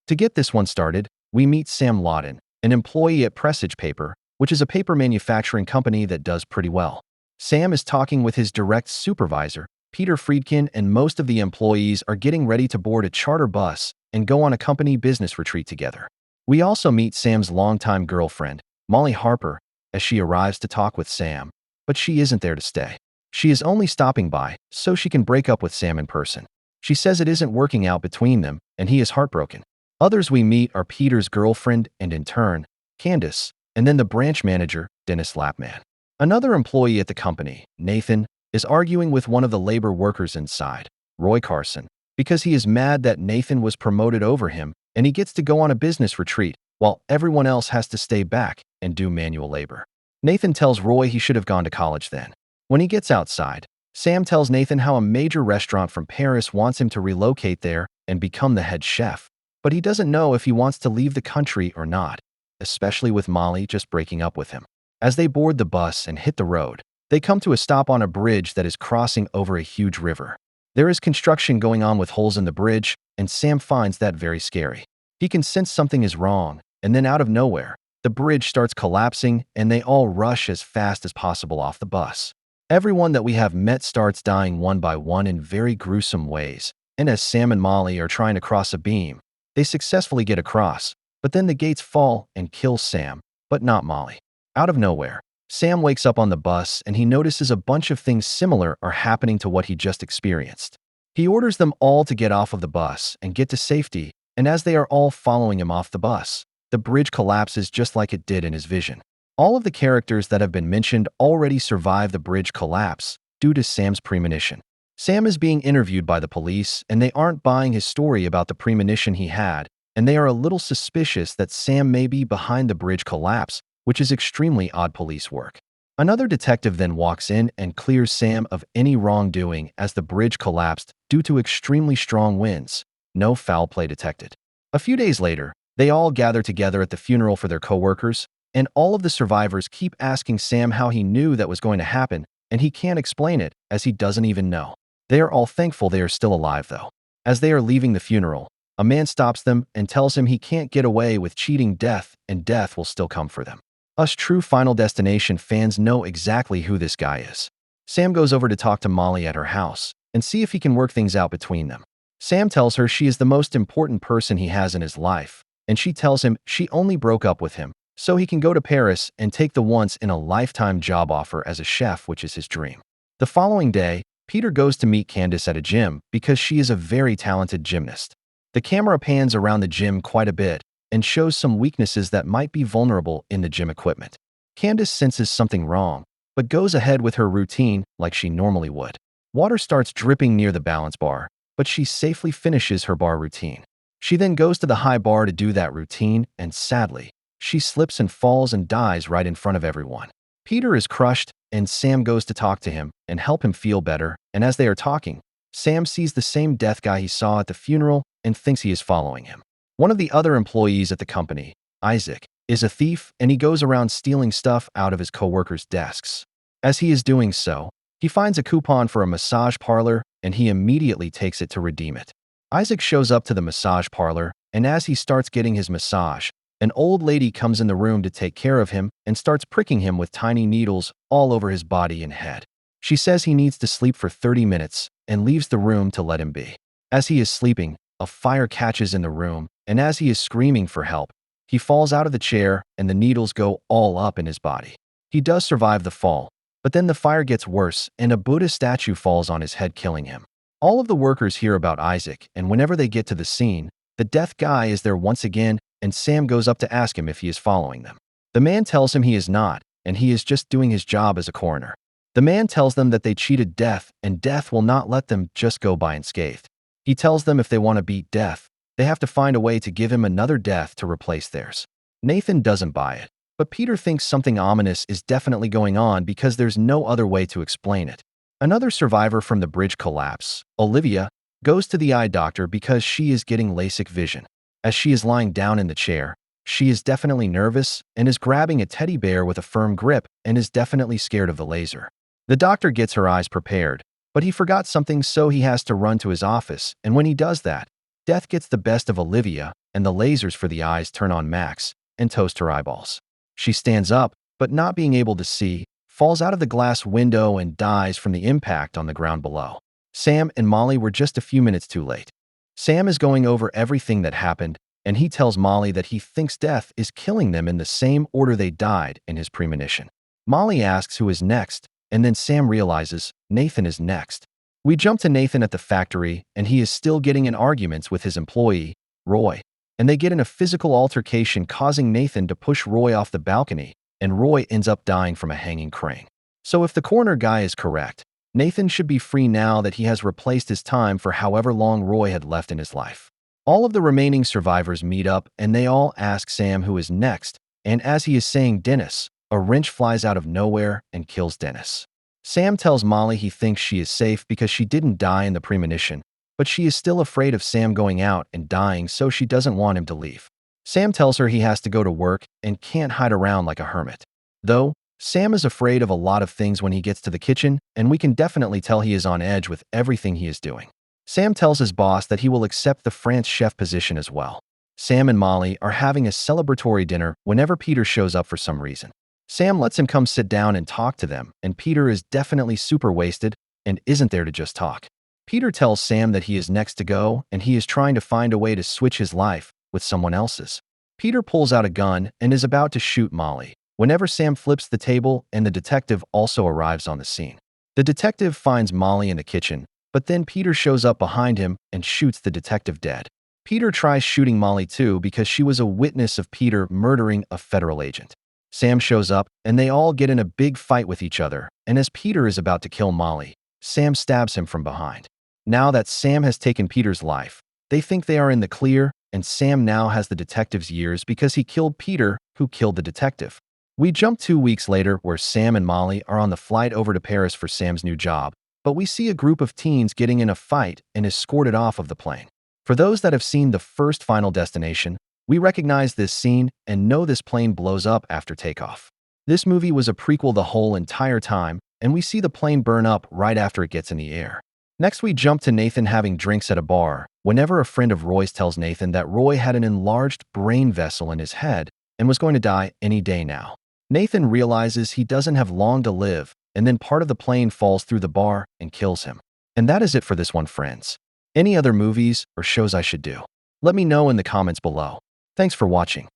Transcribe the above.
To get this one started, we meet Sam Lawton, an employee at Presage Paper, which is a paper manufacturing company that does pretty well. Sam is talking with his direct supervisor, Peter Friedkin, and most of the employees are getting ready to board a charter bus and go on a company business retreat together. We also meet Sam's longtime girlfriend, Molly Harper, as she arrives to talk with Sam, but she isn't there to stay. She is only stopping by so she can break up with Sam in person. She says it isn't working out between them, and he is heartbroken. Others we meet are Peter's girlfriend and intern, Candace, and then the branch manager, Dennis Lapman. Another employee at the company, Nathan, is arguing with one of the labor workers inside, Roy Carson, because he is mad that Nathan was promoted over him and he gets to go on a business retreat while everyone else has to stay back and do manual labor. Nathan tells Roy he should have gone to college then. When he gets outside, Sam tells Nathan how a major restaurant from Paris wants him to relocate there and become the head chef, but he doesn't know if he wants to leave the country or not, especially with Molly just breaking up with him. As they board the bus and hit the road, they come to a stop on a bridge that is crossing over a huge river. There is construction going on with holes in the bridge, and Sam finds that very scary. He can sense something is wrong, and then out of nowhere, the bridge starts collapsing and they all rush as fast as possible off the bus. Everyone that we have met starts dying one by one in very gruesome ways, and as Sam and Molly are trying to cross a beam, they successfully get across, but then the gates fall and kill Sam, but not Molly. Out of nowhere, Sam wakes up on the bus and he notices a bunch of things similar are happening to what he just experienced. He orders them all to get off of the bus and get to safety, and as they are all following him off the bus, the bridge collapses just like it did in his vision. All of the characters that have been mentioned already survive the bridge collapse due to Sam's premonition. Sam is being interviewed by the police and they aren't buying his story about the premonition he had, and they are a little suspicious that Sam may be behind the bridge collapse, which is extremely odd police work. Another detective then walks in and clears Sam of any wrongdoing as the bridge collapsed due to extremely strong winds. No foul play detected. A few days later, they all gather together at the funeral for their coworkers, and all of the survivors keep asking Sam how he knew that was going to happen, and he can't explain it as he doesn't even know. They are all thankful they are still alive though. As they are leaving the funeral, a man stops them and tells him he can't get away with cheating death and death will still come for them. Us true Final Destination fans know exactly who this guy is. Sam goes over to talk to Molly at her house and see if he can work things out between them. Sam tells her she is the most important person he has in his life, and she tells him she only broke up with him so he can go to Paris and take the once-in-a-lifetime job offer as a chef, which is his dream. The following day, Peter goes to meet Candace at a gym because she is a very talented gymnast. The camera pans around the gym quite a bit and shows some weaknesses that might be vulnerable in the gym equipment. Candace senses something wrong, but goes ahead with her routine like she normally would. Water starts dripping near the balance bar, but she safely finishes her bar routine. She then goes to the high bar to do that routine, and sadly, she slips and falls and dies right in front of everyone. Peter is crushed, and Sam goes to talk to him and help him feel better, and as they are talking, Sam sees the same death guy he saw at the funeral and thinks he is following him. One of the other employees at the company, Isaac, is a thief and he goes around stealing stuff out of his coworkers' desks. As he is doing so, he finds a coupon for a massage parlor and he immediately takes it to redeem it. Isaac shows up to the massage parlor, and as he starts getting his massage, an old lady comes in the room to take care of him and starts pricking him with tiny needles all over his body and head. She says he needs to sleep for 30 minutes and leaves the room to let him be. As he is sleeping, a fire catches in the room, and as he is screaming for help, he falls out of the chair and the needles go all up in his body. He does survive the fall, but then the fire gets worse and a Buddha statue falls on his head, killing him. All of the workers hear about Isaac, and whenever they get to the scene, the death guy is there once again, and Sam goes up to ask him if he is following them. The man tells him he is not, and he is just doing his job as a coroner. The man tells them that they cheated death, and death will not let them just go by unscathed. He tells them if they want to beat death, they have to find a way to give him another death to replace theirs. Nathan doesn't buy it, but Peter thinks something ominous is definitely going on because there's no other way to explain it. Another survivor from the bridge collapse, Olivia, goes to the eye doctor because she is getting LASIK vision. As she is lying down in the chair, she is definitely nervous and is grabbing a teddy bear with a firm grip and is definitely scared of the laser. The doctor gets her eyes prepared, but he forgot something, so he has to run to his office, and when he does that, Death gets the best of Olivia, and the lasers for the eyes turn on Max and toast her eyeballs. She stands up, but not being able to see, falls out of the glass window and dies from the impact on the ground below. Sam and Molly were just a few minutes too late. Sam is going over everything that happened, and he tells Molly that he thinks death is killing them in the same order they died in his premonition. Molly asks who is next, and then Sam realizes Nathan is next. We jump to Nathan at the factory, and he is still getting in arguments with his employee, Roy, and they get in a physical altercation causing Nathan to push Roy off the balcony, and Roy ends up dying from a hanging crane. So if the coroner guy is correct, Nathan should be free now that he has replaced his time for however long Roy had left in his life. All of the remaining survivors meet up, and they all ask Sam who is next, and as he is saying Dennis, a wrench flies out of nowhere and kills Dennis. Sam tells Molly he thinks she is safe because she didn't die in the premonition, but she is still afraid of Sam going out and dying, so she doesn't want him to leave. Sam tells her he has to go to work and can't hide around like a hermit. Though, Sam is afraid of a lot of things when he gets to the kitchen, and we can definitely tell he is on edge with everything he is doing. Sam tells his boss that he will accept the France chef position as well. Sam and Molly are having a celebratory dinner whenever Peter shows up for some reason. Sam lets him come sit down and talk to them, and Peter is definitely super wasted and isn't there to just talk. Peter tells Sam that he is next to go, and he is trying to find a way to switch his life with someone else's. Peter pulls out a gun and is about to shoot Molly whenever Sam flips the table, and the detective also arrives on the scene. The detective finds Molly in the kitchen, but then Peter shows up behind him and shoots the detective dead. Peter tries shooting Molly too because she was a witness of Peter murdering a federal agent. Sam shows up, and they all get in a big fight with each other, and as Peter is about to kill Molly, Sam stabs him from behind. Now that Sam has taken Peter's life, they think they are in the clear, and Sam now has the detective's years because he killed Peter, who killed the detective. We jump 2 weeks later where Sam and Molly are on the flight over to Paris for Sam's new job, but we see a group of teens getting in a fight and escorted off of the plane. For those that have seen the first Final Destination, we recognize this scene and know this plane blows up after takeoff. This movie was a prequel the whole entire time, and we see the plane burn up right after it gets in the air. Next, we jump to Nathan having drinks at a bar whenever a friend of Roy's tells Nathan that Roy had an enlarged brain vessel in his head and was going to die any day now. Nathan realizes he doesn't have long to live, and then part of the plane falls through the bar and kills him. And that is it for this one, friends. Any other movies or shows I should do? Let me know in the comments below. Thanks for watching.